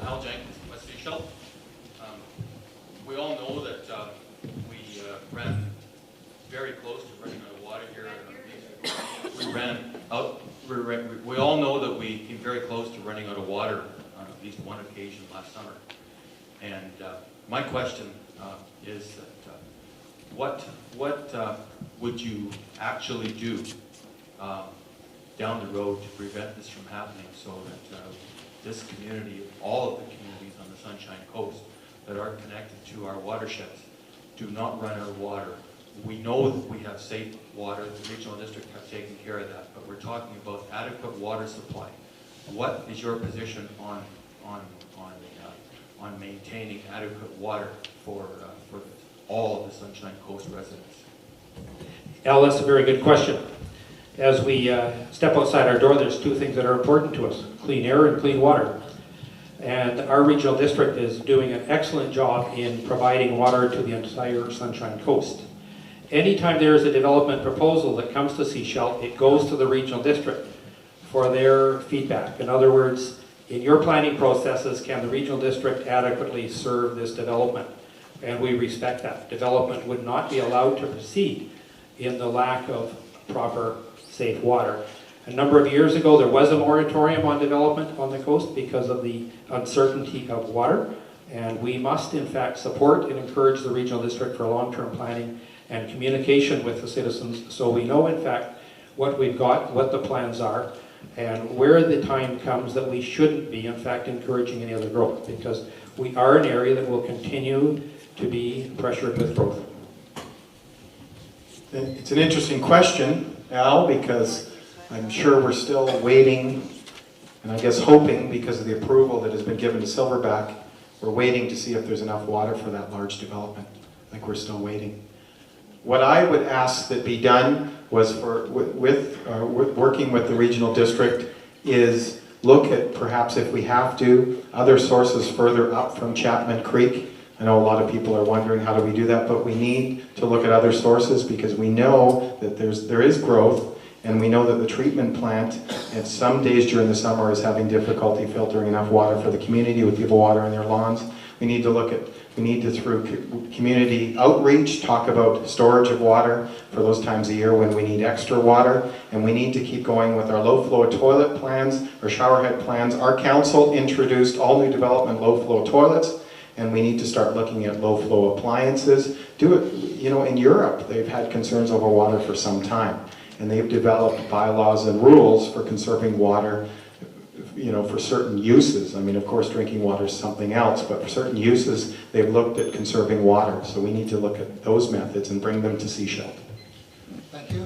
Al Jenkins, West Sechelt. We all know that we ran very close to running out of water here. We all know that we came very close to running out of water on at least one occasion last summer. And my question is that what would you actually do down the road to prevent this from happening, so that this community, all of the communities on the Sunshine Coast that are connected to our watersheds, do not run out of water? We know that we have safe water. The regional district have taken care of that, but we're talking about adequate water supply. What is your position on maintaining adequate water for all of the Sunshine Coast residents? Al, that's a very good question. As we step outside our door, there's two things that are important to us: clean air and clean water. And our regional district is doing an excellent job in providing water to the entire Sunshine Coast. Anytime there is a development proposal that comes to Sechelt, it goes to the regional district for their feedback. In other words, in your planning processes, can the regional district adequately serve this development? And we respect that. Development would not be allowed to proceed in the lack of proper, safe water. A number of years ago, there was a moratorium on development on the coast because of the uncertainty of water. And we must, in fact, support and encourage the regional district for long-term planning and communication with the citizens, so we know, in fact, what we've got, what the plans are, and where the time comes that we shouldn't be, in fact, encouraging any other growth, because we are an area that will continue to be pressured with growth. It's an interesting question, Al, because I'm sure we're still waiting, and I guess hoping, because of the approval that has been given to Silverback, we're waiting to see if there's enough water for that large development. I think we're still waiting. What I would ask that be done was working with the regional district is look at, perhaps if we have to, other sources further up from Chapman Creek. I know a lot of people are wondering, how do we do that? But we need to look at other sources, because we know that there is growth, and we know that the treatment plant at some days during the summer is having difficulty filtering enough water for the community with people watering their lawns. We need to, through community outreach, talk about storage of water for those times of year when we need extra water, and we need to keep going with our low-flow toilet plans, our showerhead plans. Our council introduced all new development low-flow toilets, and we need to start looking at low-flow appliances. Do it, you know, in Europe, they've had concerns over water for some time, and they've developed bylaws and rules for conserving water, you know, for certain uses. I mean, of course, drinking water is something else, but for certain uses, they've looked at conserving water. So we need to look at those methods and bring them to Sechelt. Thank you.